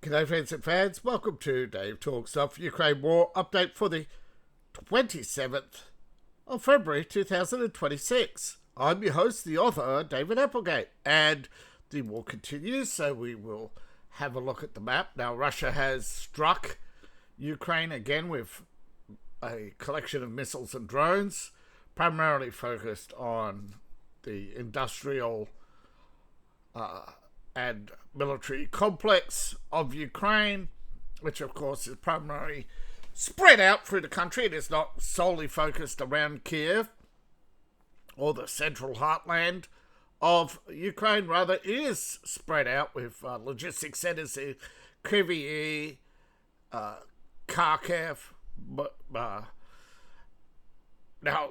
G'day friends and fans, welcome to Dave Talks of Ukraine War update for the 27th of February 2026. I'm your host, the author, David Applegate, and the war continues, so we will have a look at the map. Now, Russia has struck Ukraine again with a collection of missiles and drones, primarily focused on the industrial and military complex of Ukraine, which of course is primarily spread out through the country. It is not solely focused around Kiev or the central heartland of Ukraine. Rather, it is spread out with logistics centers in Kryvyi, Kharkiv. Now,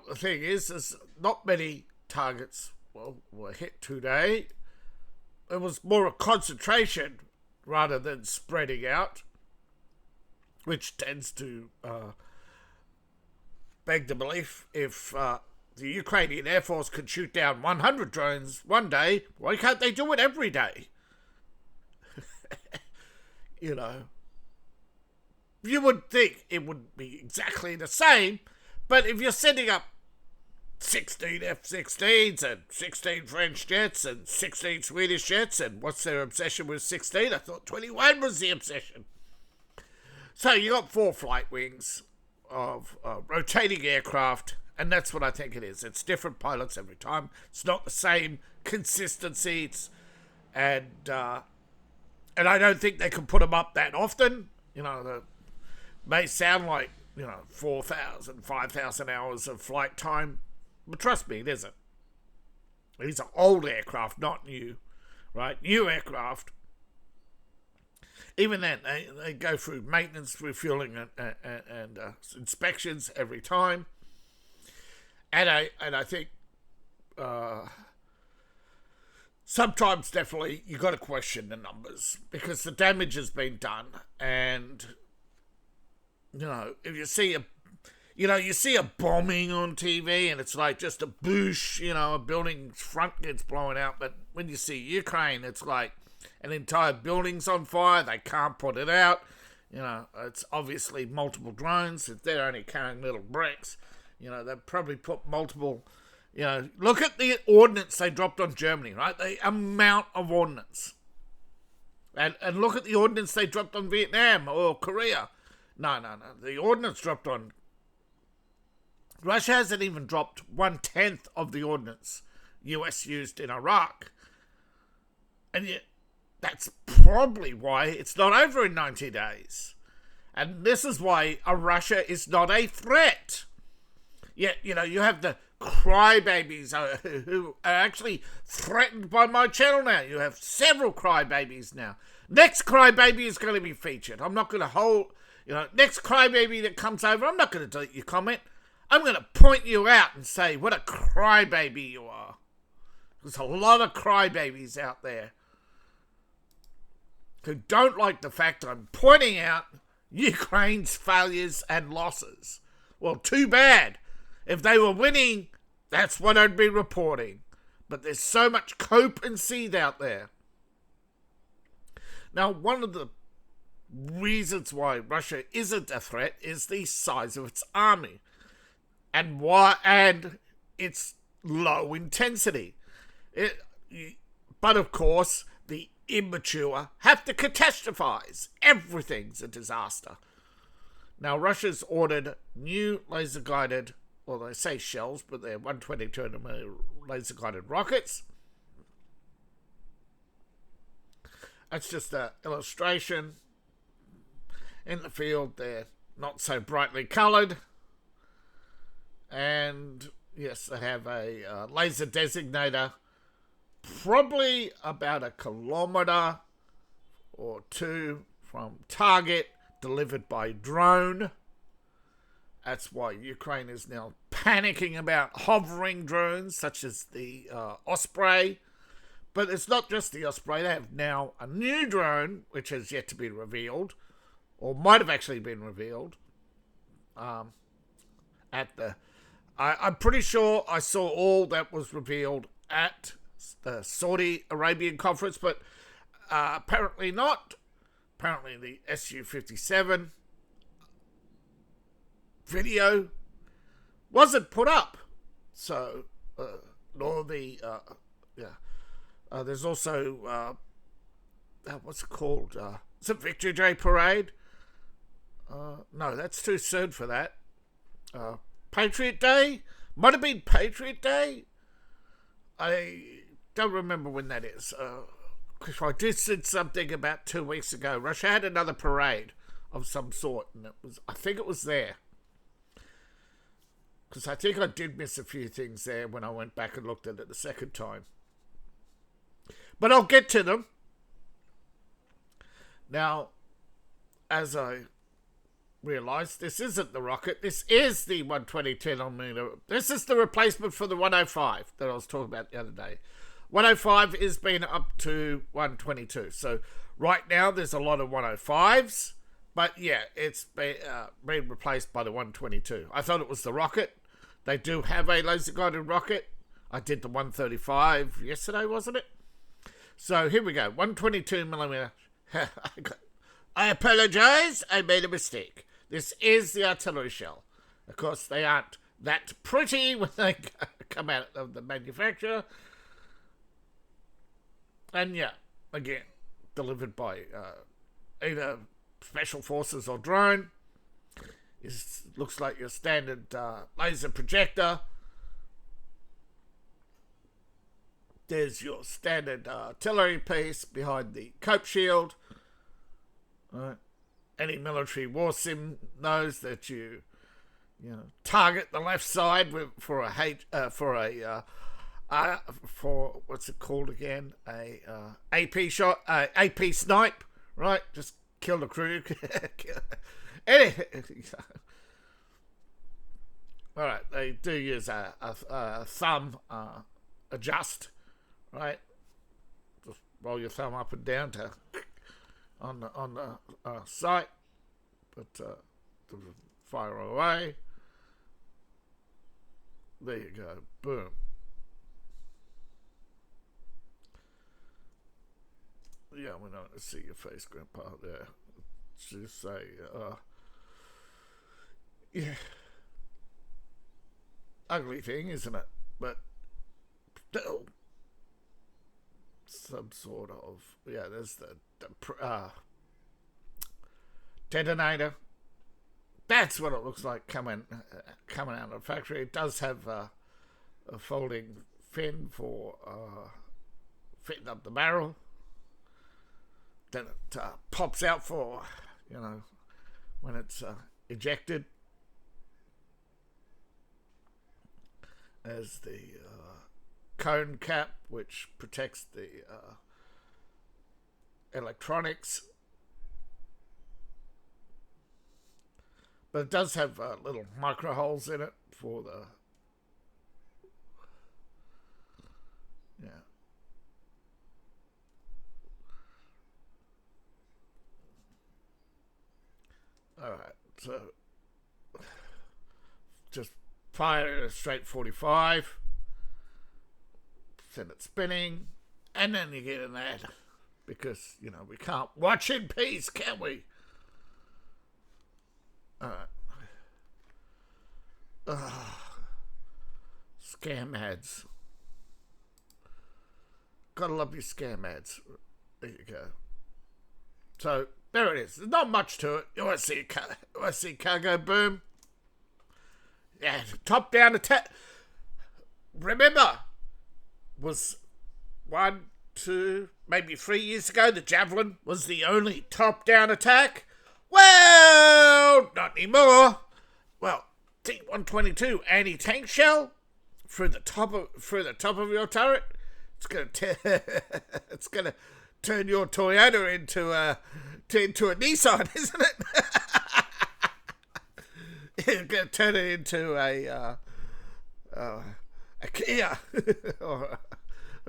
the thing is not many targets were hit today. It was more a concentration rather than spreading out, which tends to beg the belief if the Ukrainian Air Force could shoot down 100 drones one day, why can't they do it every day? You know, you would think it would be exactly the same, but if you're sending up 16 F-16s and 16 French jets and 16 Swedish jets, and what's their obsession with 16? I thought 21 was the obsession. So you got 4 flight wings of rotating aircraft, and that's what I think it is. It's different pilots every time. It's not the same consistency. And I don't think they can put them up that often. You know, it may sound like, 4,000, 5,000 hours of flight time. But trust me, it isn't. These are old aircraft, not new, right? New aircraft. Even then, they go through maintenance, refueling, and inspections every time. And I think sometimes definitely you got to question the numbers because the damage has been done, and if you see a bombing on TV and it's like just a boosh, a building's front gets blown out. But when you see Ukraine, it's like an entire building's on fire. They can't put it out. It's obviously multiple drones. If they're only carrying little bricks, they've probably put multiple, look at the ordnance they dropped on Germany, right? The amount of ordnance. And look at the ordnance they dropped on Vietnam or Korea. No. The ordnance dropped on Russia hasn't even dropped 1/10 of the ordnance US used in Iraq. And yet, that's probably why it's not over in 90 days. And this is why Russia is not a threat. Yet, you have the crybabies who are actually threatened by my channel now. You have several crybabies now. Next crybaby is going to be featured. I'm not going to hold, next crybaby that comes over, I'm not going to delete your comment. I'm going to point you out and say what a crybaby you are. There's a lot of crybabies out there who don't like the fact I'm pointing out Ukraine's failures and losses. Well, too bad. If they were winning, that's what I'd be reporting. But there's so much cope and seed out there. Now, one of the reasons why Russia isn't a threat is the size of its army. And it's low intensity. But of course, the immature have to catastrophize. Everything's a disaster. Now, Russia's ordered new laser-guided, well, they say shells, but they're 122mm laser-guided rockets. That's just an illustration. In the field, they're not so brightly coloured. And yes, they have a laser designator, probably about 1 kilometre or 2 from target, delivered by drone. That's why Ukraine is now panicking about hovering drones such as the Osprey. But it's not just the Osprey. They have now a new drone, which has yet to be revealed, or might have actually been revealed at the... I'm pretty sure I saw all that was revealed at the Saudi Arabian conference, but apparently not. apparently the Su-57 video wasn't put up. So, nor the, there's also, what's it called? Is it Victory Day Parade? No, that's too soon for that. Patriot Day? Might have been Patriot Day? I don't remember when that is. Because I did see something about 2 weeks ago. Russia had another parade of some sort, and I think it was there. Because I think I did miss a few things there when I went back and looked at it the second time. But I'll get to them. Now, as I realised, this isn't the rocket. This is the 120mm. This is the replacement for the 105 that I was talking about the other day. 105 is being up to 122. So right now there's a lot of 105s. But yeah, it's been replaced by the 122. I thought it was the rocket. They do have a laser-guided rocket. I did the 135 yesterday, wasn't it? So here we go. 122mm. I apologise. I made a mistake. This is the artillery shell. Of course, they aren't that pretty when they come out of the manufacturer. And yeah, again, delivered by either Special Forces or drone. It looks like your standard laser projector. There's your standard artillery piece behind the cope shield. Any military war sim knows that you target the left side for what's it called again? AP shot, AP snipe, right? Just kill the crew. All right, they do use a thumb adjust, right? Just roll your thumb up and down to on the sight, but to fire away. There you go, boom. Yeah, we're not going to see your face, Grandpa. There, just say, yeah, ugly thing, isn't it? But still, some sort of, yeah. There's the detonator. That's what it looks like coming out of the factory. It does have a folding fin for fitting up the barrel. Then it pops out for, when it's ejected. As the cone cap, which protects the electronics. But it does have little micro holes in it for the... Yeah. Alright, so... Just fire a straight 45. Send it spinning. And then you get an ad. Because, we can't watch in peace, can we? Alright. Scam ads. Gotta love your scam ads. There you go. So, there it is. There's not much to it. You want to see cargo boom? Yeah, top-down attack. Remember, was 1, 2, maybe 3 years ago, the Javelin was the only top-down attack? Well, not anymore. Well, T-122 anti-tank shell through the top of your turret. It's gonna turn your Toyota into a Nissan, isn't it? It's gonna turn it into a Kia.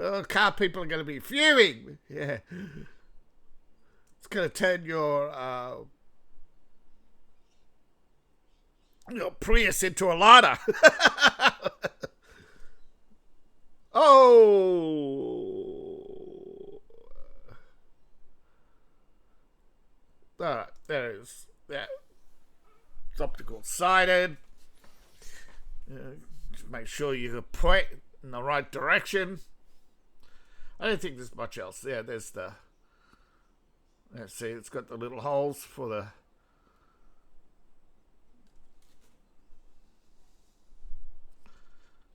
or car people are gonna be fuming. Yeah, it's gonna turn your Prius into a Lada. Oh. Alright, there it is. Yeah. It's optical sided. Just make sure you point in the right direction. I don't think there's much else. Yeah, there's the... Let's see, it's got the little holes for the...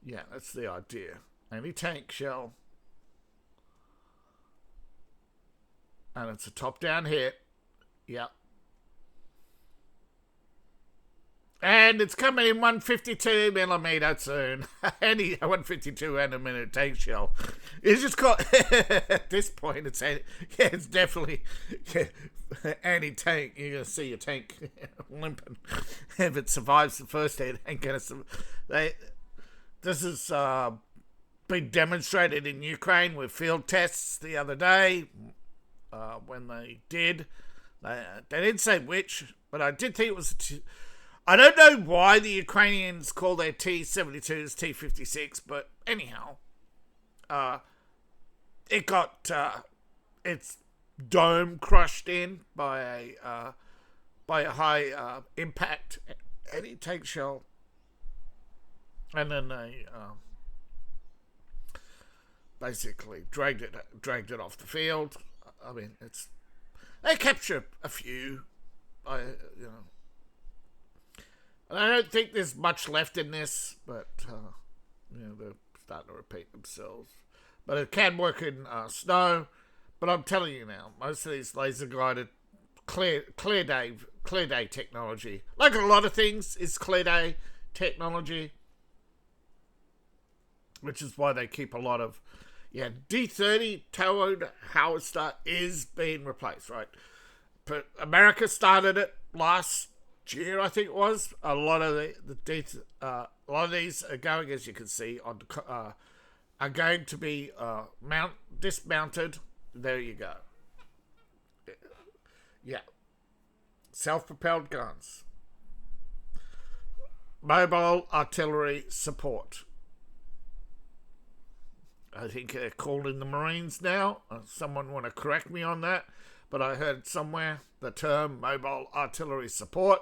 Yeah, that's the idea. Anti-tank shell. And it's a top-down hit. Yep. And it's coming in 152mm soon. Any 152mm tank shell. It's just got... at this point, it's definitely anti-tank. You're going to see your tank limping. If it survives the first hit, ain't going to... This has been demonstrated in Ukraine with field tests the other day. When they did. They didn't say which, but I did think it was... I don't know why the Ukrainians call their T-72s T-56, but anyhow, it got its dome crushed in by a high impact anti-tank shell, and then they basically dragged it off the field. I mean, they capture a few, And I don't think there's much left in this, but they're starting to repeat themselves. But it can work in snow. But I'm telling you now, most of these laser guided clear day technology, like a lot of things, is clear day technology, which is why they keep a lot of D30 towed howitzer is being replaced, right? But America started it last year, I think it was. A lot of a lot of these are going, as you can see, are going to be dismounted. There you go. Yeah, self-propelled guns, mobile artillery support. I think they're called in the Marines now. Someone want to correct me on that, but I heard somewhere the term mobile artillery support.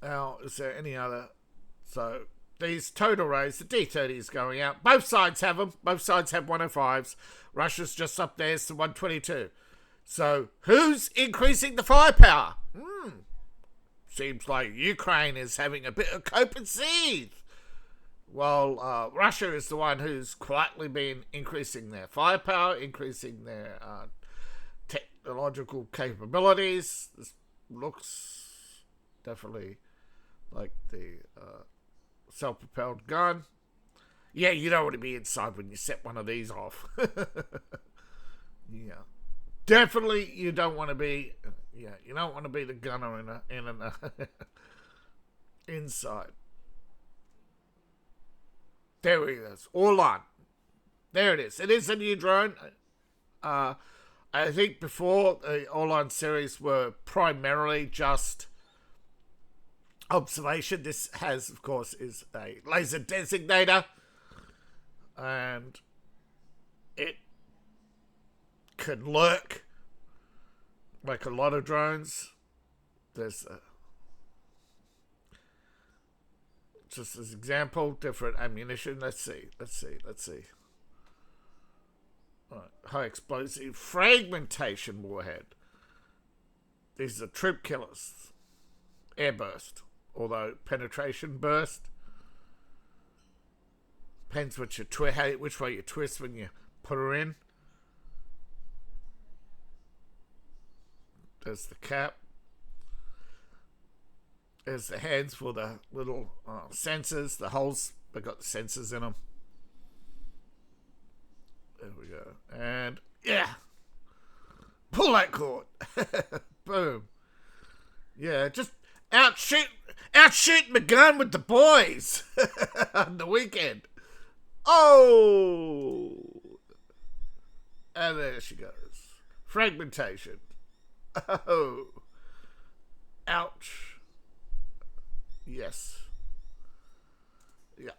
Now, is there any other? So, these towed arrays, the D30 is going out. Both sides have them. Both sides have 105s. Russia's just up there, it's the 122. So, who's increasing the firepower? Seems like Ukraine is having a bit of cope and seethe. Well, Russia is the one who's quietly been increasing their firepower, increasing their technological capabilities. This looks definitely like the self-propelled gun. Yeah, you don't want to be inside when you set one of these off. Yeah, definitely you don't want to be. Yeah, you don't want to be the gunner in an inside. There it is, all on. There it is. It is a new drone. I think before the all-on series were primarily just observation. This has, of course, is a laser designator, and it can lurk like a lot of drones. There's just as example, different ammunition. Let's see. Right. High explosive fragmentation warhead. These are troop killers. Airburst, although penetration burst. Depends which way you twist when you put her in. There's the cap. There's the heads for the little sensors, the holes. They got the sensors in them. There we go. And yeah, pull that cord. Boom. Yeah, just out shooting the gun with the boys on the weekend. Oh, and there she goes. Fragmentation. Oh, ouch. Yes. Yeah.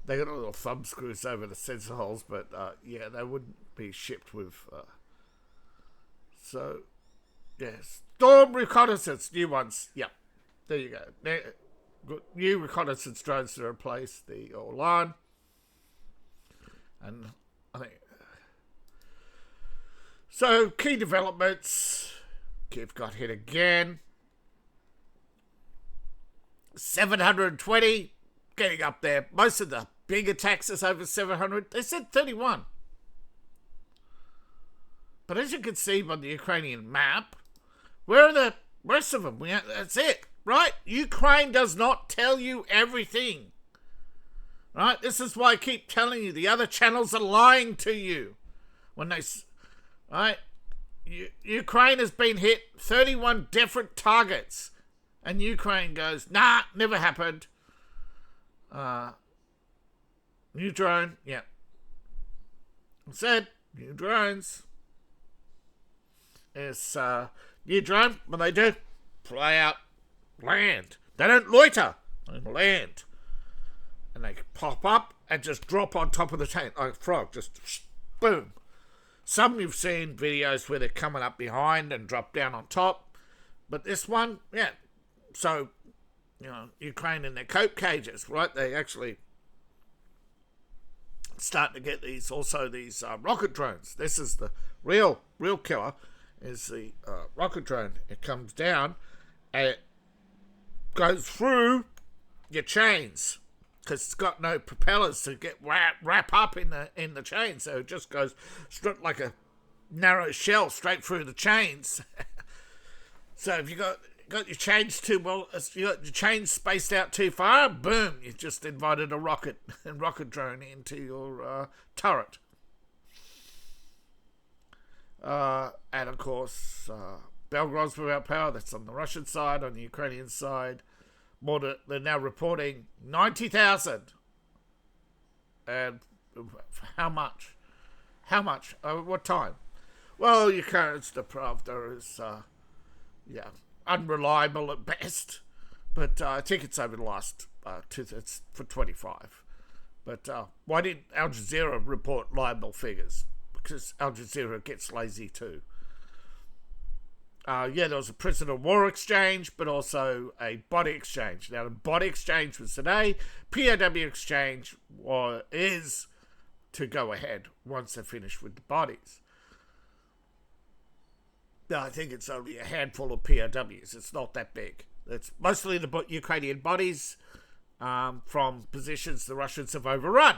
They got a little thumb screws over the sensor holes, but yeah, they wouldn't be shipped with. So, yes, Storm reconnaissance, new ones. Yep, there you go. New reconnaissance drones to replace the Orlan, and I think so. Key developments. Kiev got hit again. 720, getting up there. Most of the big attacks is over 700. They said 31. But as you can see by the Ukrainian map, where are the rest of them? That's it, right? Ukraine does not tell you everything. Right? This is why I keep telling you the other channels are lying to you. When they... Right? Ukraine has been hit 31 different targets. And Ukraine goes, nah, never happened. New drone, yeah. Said, new drones. It's new drone, what they do? Fly out, land. They don't loiter, they land. And they pop up and just drop on top of the tank like a frog, just boom. Some you've seen videos where they're coming up behind and drop down on top. But this one, yeah. So, you know, Ukraine in their cope cages, right? They actually start to get these rocket drones. This is the real killer, is the rocket drone. It comes down and it goes through your chains because it's got no propellers to get wrap up in the chain. So it just goes straight like a narrow shell straight through the chains. So if you got your chains too well, you got your chains spaced out too far, boom, you just invited a rocket drone into your turret. And of course, Belgorod's without power, that's on the Russian side. On the Ukrainian side, they're now reporting 90,000. And how much? What time? Well, Ukraine's the Pravda is, unreliable at best, but I think it's over the last it's for 25. But why didn't Al Jazeera report liable figures? Because Al Jazeera gets lazy too. There was a prisoner of war exchange, but also a body exchange. Now, the body exchange was today. POW exchange is to go ahead once they're finished with the bodies. No, I think it's only a handful of POWs. It's not that big. It's mostly the Ukrainian bodies from positions the Russians have overrun.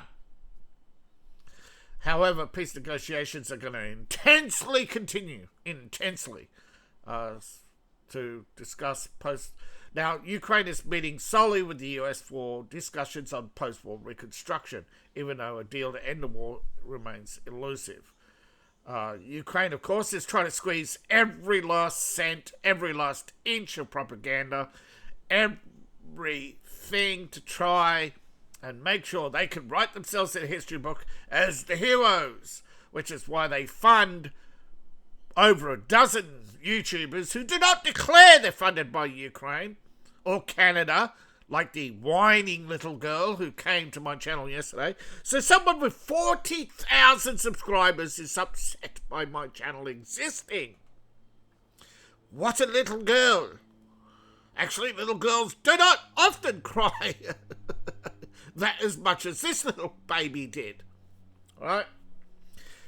However, peace negotiations are going to intensely continue. To discuss post... Now, Ukraine is meeting solely with the US for discussions on post-war reconstruction, even though a deal to end the war remains elusive. Ukraine, of course, is trying to squeeze every last cent, every last inch of propaganda, everything to try and make sure they can write themselves in a history book as the heroes, which is why they fund over a dozen YouTubers who do not declare they're funded by Ukraine or Canada, like the whining little girl who came to my channel yesterday. So someone with 40,000 subscribers is upset by my channel existing. What a little girl. Actually, little girls do not often cry that as much as this little baby did. All right?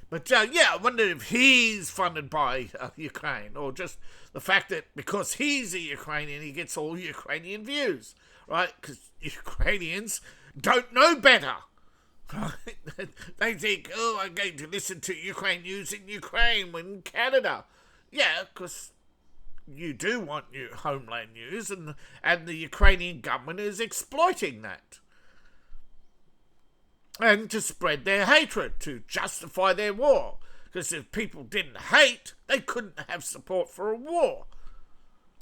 But, I wonder if he's funded by Ukraine, or just the fact that because he's a Ukrainian, he gets all Ukrainian views, right? Because Ukrainians don't know better, right? They think, I'm going to listen to Ukraine news in Ukraine when in Canada. Yeah, because you do want your homeland news, and the Ukrainian government is exploiting that. And to spread their hatred, to justify their war. Because if people didn't hate, they couldn't have support for a war.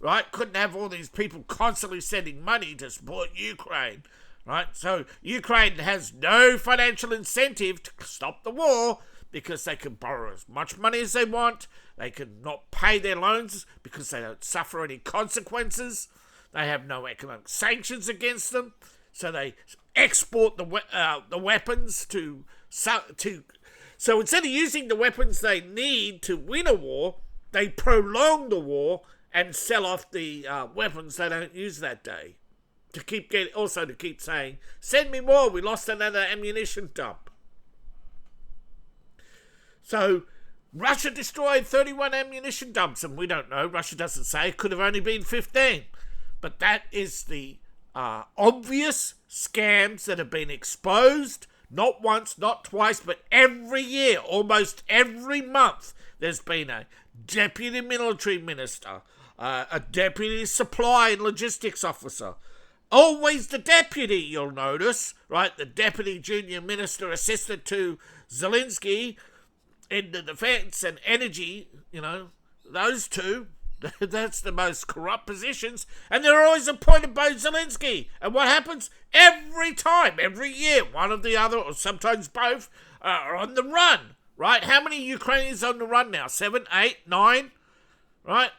Right? Couldn't have all these people constantly sending money to support Ukraine. Right? So Ukraine has no financial incentive to stop the war because they can borrow as much money as they want. They can not pay their loans because they don't suffer any consequences. They have no economic sanctions against them. So export the weapons so instead of using the weapons they need to win a war, they prolong the war and sell off the weapons they don't use that day. To keep saying, send me more, we lost another ammunition dump. So Russia destroyed 31 ammunition dumps, and we don't know. Russia doesn't say. It could have only been 15. But that is the obvious scams that have been exposed, not once, not twice, but every year, almost every month, there's been a deputy military minister, a deputy supply and logistics officer. Always the deputy, you'll notice, right? The deputy junior minister assistant to Zelensky in the defense and energy, those two. That's the most corrupt positions, and they're always appointed by Zelensky. And what happens? Every time, every year, one or the other, or sometimes both, are on the run, right? How many Ukrainians on the run now? 7, 8, 9, right?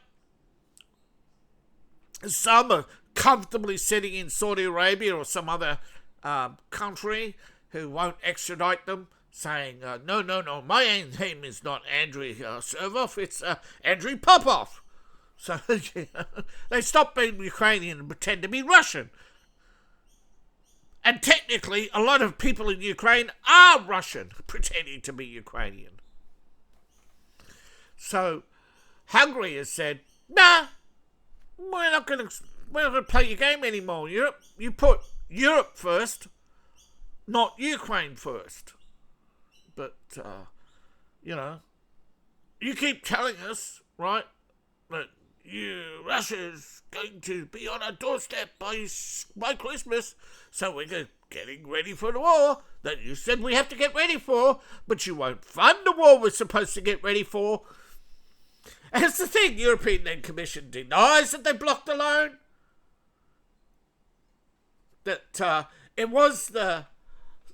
Some are comfortably sitting in Saudi Arabia or some other country who won't extradite them, saying, no, my name is not Andrei Servov, it's Andrei Popov. So they stop being Ukrainian and pretend to be Russian. And technically, a lot of people in Ukraine are Russian, pretending to be Ukrainian. So Hungary has said, nah, we're not going to play your game anymore, Europe. You put Europe first, not Ukraine first. But, you keep telling us, right, that Russia is going to be on our doorstep by Christmas, so we're getting ready for the war that you said we have to get ready for, but you won't fund the war we're supposed to get ready for. And it's the thing, European Commission denies that they blocked the loan. That it was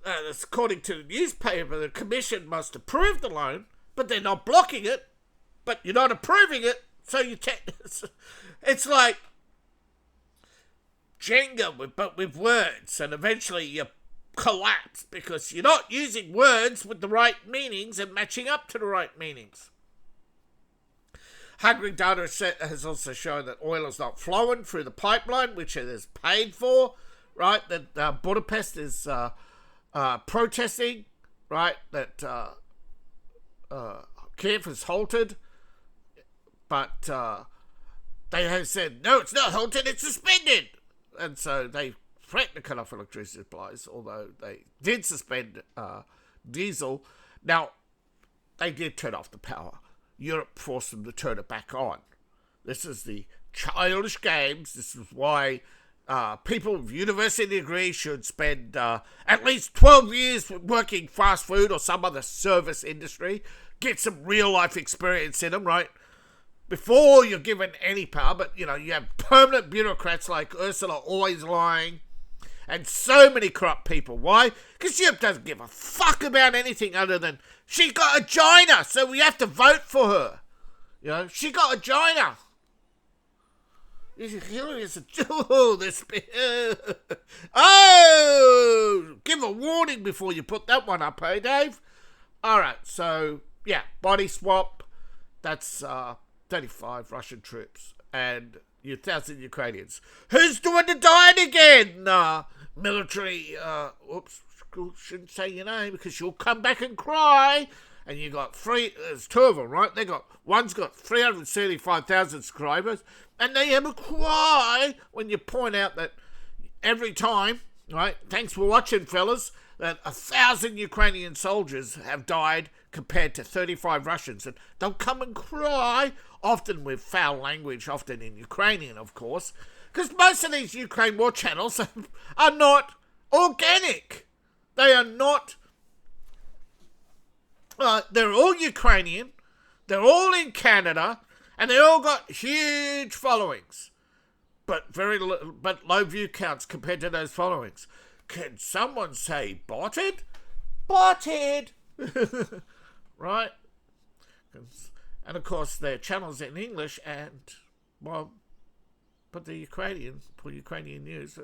according to the newspaper, the Commission must approve the loan, but they're not blocking it, but you're not approving it. So it's like Jenga, but with words, and eventually you collapse because you're not using words with the right meanings and matching up to the right meanings. Hungary data has also shown that oil is not flowing through the pipeline, which it is paid for, right? That Budapest is protesting, right? That Kiev is halted. But they have said, no, it's not halted, it's suspended. And so they threatened to cut off electricity supplies, although they did suspend diesel. Now, they did turn off the power. Europe forced them to turn it back on. This is the childish games. This is why people with university degrees should spend at least 12 years working fast food or some other service industry. Get some real-life experience in them, right? Before you're given any power, but, you have permanent bureaucrats like Ursula always lying, and so many corrupt people. Why? Because Europe doesn't give a fuck about anything other than she got a China, so we have to vote for her. She got a China. Hillary is give a warning before you put that one up, hey, Dave? All right, so, yeah, body swap, that's 35 Russian troops and 1,000 Ukrainians. Who's doing the dying again? Military, shouldn't say your name because you'll come back and cry. And you got there's two of them, right? One's got 335,000 subscribers, and they have a cry when you point out that every time, right? Thanks for watching, fellas, that 1,000 Ukrainian soldiers have died compared to 35 Russians. And they'll come and cry, often with foul language, often in Ukrainian, of course, because most of these Ukraine war channels are not organic. They are not... they're all Ukrainian, they're all in Canada, and they all got huge followings, but but low view counts compared to those followings. Can someone say botted? Botted! Right? And of course their channel's in English, and, well, but the Ukrainian, for Ukrainian news.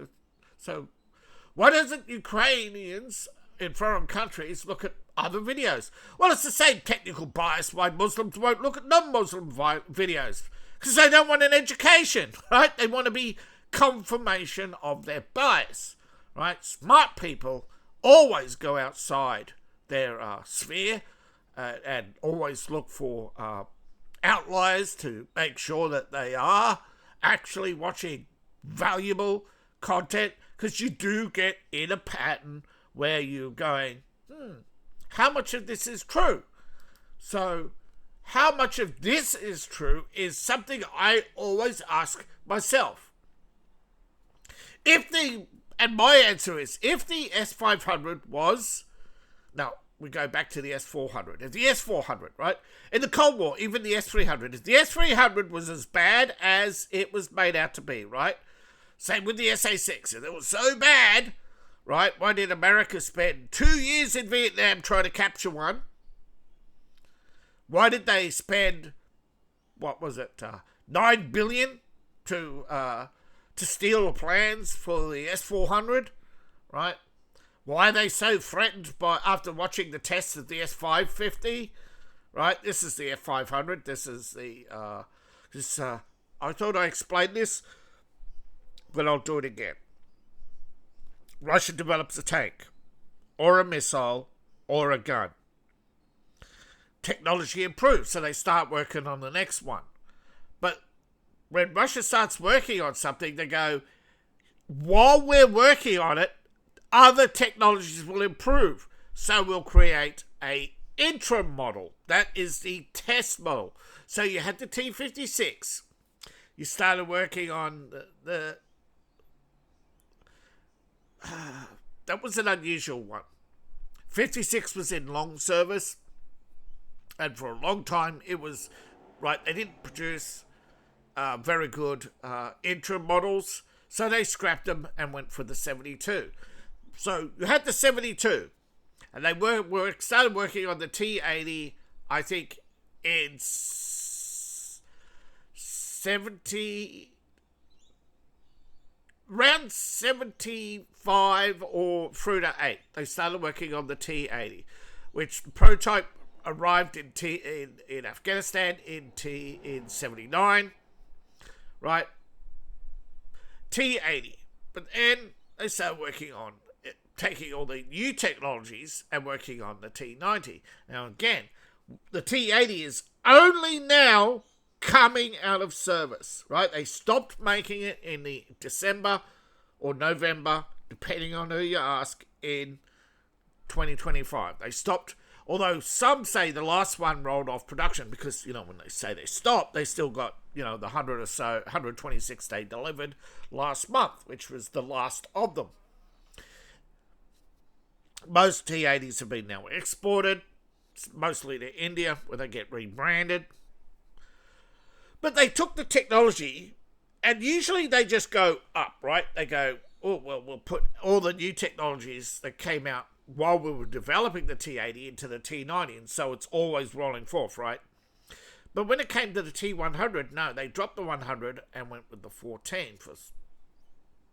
So Why doesn't Ukrainians in foreign countries look at other videos? Well, it's the same technical bias why Muslims won't look at non-Muslim videos. Because they don't want an education, right? They want to be confirmation of their bias, right? Smart people always go outside their sphere and always look for outliers to make sure that they are actually watching valuable content, because you do get in a pattern where you're going, how much of this is true? So how much of this is true is something I always ask myself. And my answer is, if the S500 was, now we go back to the S400, if the S400, right, in the Cold War, even the S300, if the S300 was as bad as it was made out to be, right, same with the SA6, if it was so bad, right, why did America spend 2 years in Vietnam trying to capture one? Why did they spend, what was it, $9 billion to steal the plans for the S400, right? Why are they so threatened after watching the tests of the S550, right? This is the F500. This is the, I thought I explained this, but I'll do it again. Russia develops a tank, or a missile, or a gun. Technology improves, so they start working on the next one. But when Russia starts working on something, they go, while we're working on it, other technologies will improve. So we'll create a interim model. That is the test model. So you had the T-56. You started working on that was an unusual one. 56 was in long service. And for a long time, it was, right, they didn't produce very good interim models, so they scrapped them and went for the 72. So you had the 72, and they started working on the T-80, I think, in 70, around 75 or through to 8. They started working on the T-80, which prototype arrived in Afghanistan in 79, right? T-80. But then they started working on taking all the new technologies and working on the T-90. Now again, the T-80 is only now coming out of service, right? They stopped making it in the December or November, depending on who you ask, in 2025. They stopped. Although some say the last one rolled off production because, when they say they stopped, they still got, the 100 or so, 126 they delivered last month, which was the last of them. Most T-80s have been now exported, mostly to India, where they get rebranded. But they took the technology, and usually they just go up, right? They go, oh, well, we'll put all the new technologies that came out while we were developing the T-80 into the T-90, and so it's always rolling forth, right? But when it came to the T-100, no, they dropped the 100 and went with the 14 for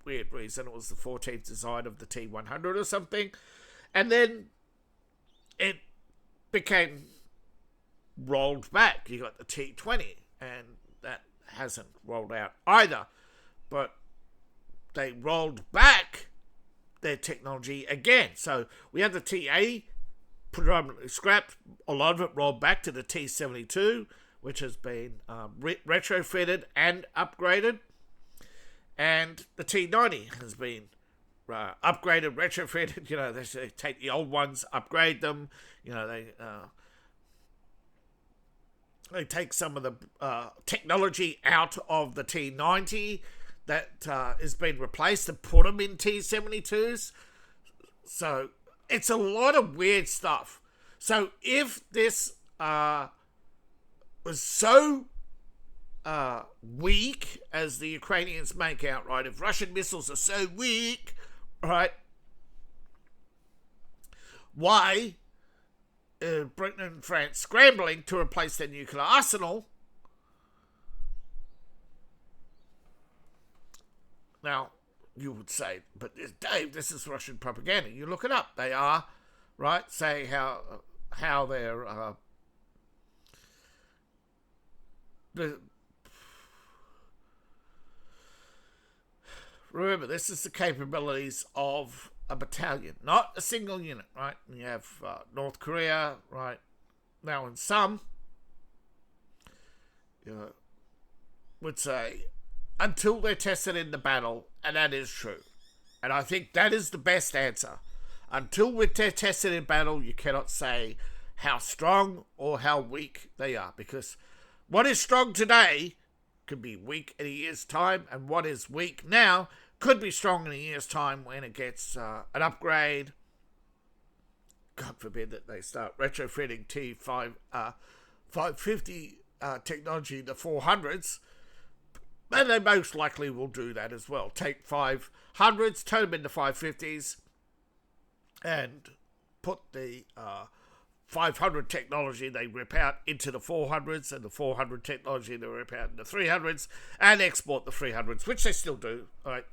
weird reason. It was the 14th design of the T-100 or something. And then it became rolled back. You got the T-20, and that hasn't rolled out either. But they rolled back their technology again. So we had the T-80 predominantly scrapped. A lot of it rolled back to the T-72, which has been retrofitted and upgraded. And the T-90 has been upgraded, retrofitted. They take the old ones, upgrade them. They take some of the technology out of the T-90 that has been replaced and put them in T-72s. So it's a lot of weird stuff. So if this was so weak as the Ukrainians make out, right? If Russian missiles are so weak, right? Why Britain and France scrambling to replace their nuclear arsenal? Now, you would say, but Dave, this is Russian propaganda. You look it up. They are, right, saying how they're remember, this is the capabilities of a battalion, not a single unit, right? You have North Korea, right? Now, in some, would say, until they're tested in the battle, and that is true. And I think that is the best answer. Until we're tested in battle, you cannot say how strong or how weak they are, because what is strong today could be weak in a year's time, and what is weak now could be strong in a year's time when it gets an upgrade. God forbid that they start retrofitting T550 technology to 400s, and they most likely will do that as well. Take 500s, turn them into 550s, and put the 500 technology they rip out into the 400s, and the 400 technology they rip out into 300s, and export the 300s, which they still do. Right?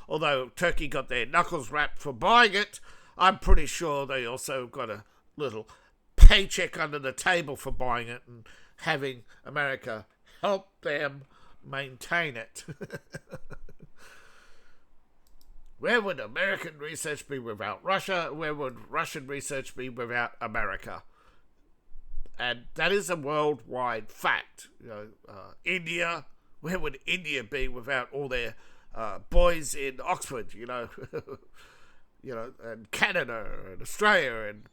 Although Turkey got their knuckles wrapped for buying it, I'm pretty sure they also got a little paycheck under the table for buying it and having America help them maintain it. Where would American research be without Russia? Where would Russian research be without America? And that is a worldwide fact. India, where would India be without all their boys in Oxford? And Canada and Australia, and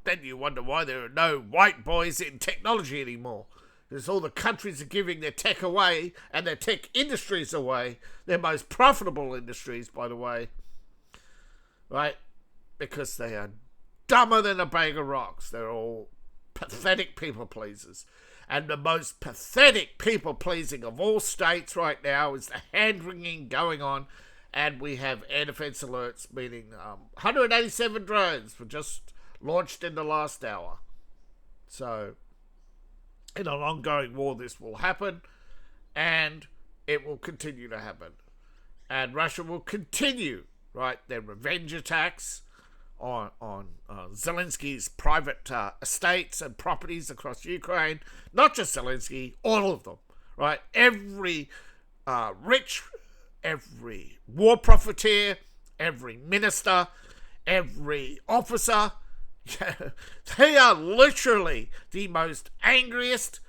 then you wonder why there are no white boys in technology anymore. Because all the countries are giving their tech away, and their tech industries away, their most profitable industries, by the way, right? Because they are dumber than a bag of rocks. They're all pathetic people pleasers. And the most pathetic people pleasing of all states right now is the hand-wringing going on, and we have air defense alerts, meaning 187 drones were just launched in the last hour. So, in an ongoing war, this will happen, and it will continue to happen. And Russia will continue, right, their revenge attacks on Zelensky's private estates and properties across Ukraine. Not just Zelensky, all of them, right? Every rich, every war profiteer, every minister, every officer. They are literally the most angriest.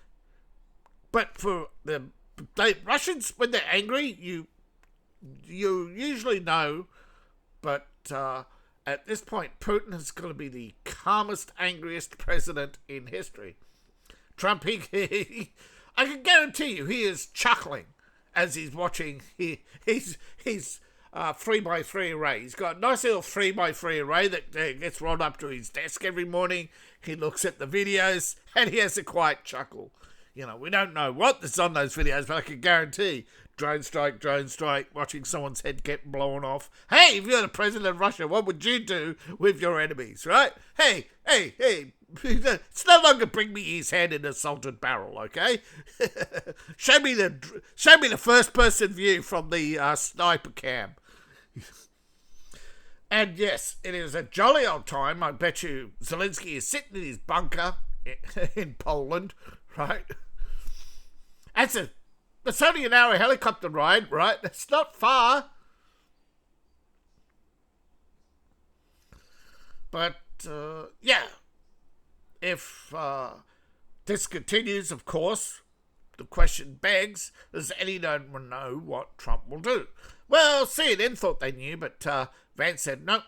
But for the Russians, when they're angry, you usually know. But at this point, Putin is going to be the calmest, angriest president in history. Trump, I can guarantee you, he is chuckling as he's watching. He's 3x3 array. He's got a nice little 3x3 array that gets rolled up to his desk every morning. He looks at the videos and he has a quiet chuckle. We don't know what is on those videos, but I can guarantee drone strike, watching someone's head get blown off. Hey, if you're the president of Russia, what would you do with your enemies, right? Hey, it's no longer bring me his head in a salted barrel, okay? show me the first person view from the sniper cam. And yes, it is a jolly old time. I bet you Zelensky is sitting in his bunker in Poland, right? It's only an hour helicopter ride, right? It's not far. But, if this continues, of course, the question begs, does anyone know what Trump will do? Well, CNN thought they knew, but Vance said no.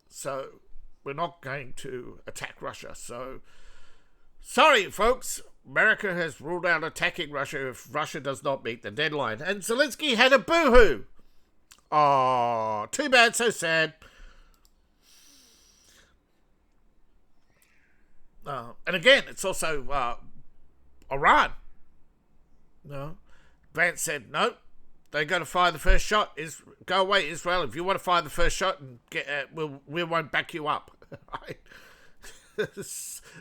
So we're not going to attack Russia. So, sorry, folks. America has ruled out attacking Russia if Russia does not meet the deadline. And Zelensky had a boo-hoo. Oh, too bad, so sad. And again, it's also Iran. No, Vance said no. They got to fire the first shot. Go away, Israel. If you want to fire the first shot, and we won't back you up.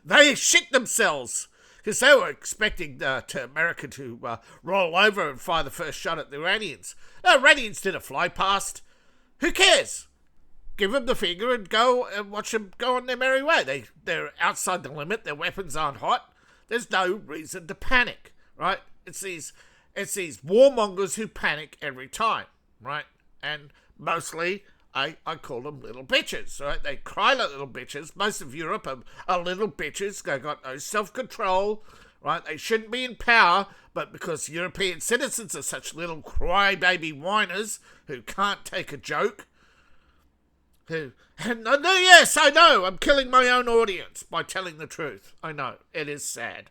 They shit themselves because they were expecting America to roll over and fire the first shot at the Iranians. The Iranians did a fly past. Who cares? Give them the finger and go and watch them go on their merry way. They're outside the limit. Their weapons aren't hot. There's no reason to panic, right? It's these warmongers who panic every time, right? And mostly, I call them little bitches, right? They cry like little bitches. Most of Europe are little bitches. They got no self-control, right? They shouldn't be in power, but because European citizens are such little crybaby whiners who can't take a joke, yes, I know, I'm killing my own audience by telling the truth. I know, it is sad.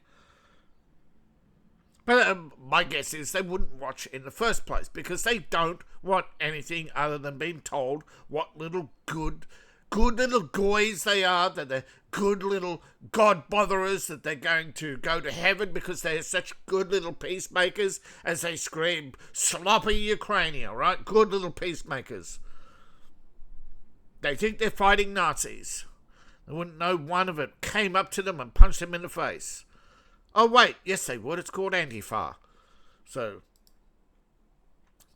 But my guess is they wouldn't watch in the first place because they don't want anything other than being told what little good little goys they are, that they're good little God botherers, that they're going to go to heaven because they're such good little peacemakers, as they scream, sloppy Ukraine, right? Good little peacemakers. They think they're fighting Nazis. They wouldn't know one of it came up to them and punched them in the face. Oh, wait. Yes, they would. It's called Antifa. So,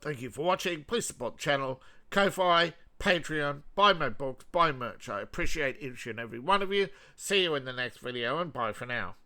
thank you for watching. Please support the channel. Ko-Fi, Patreon, buy my books, buy merch. I appreciate each and every one of you. See you in the next video, and bye for now.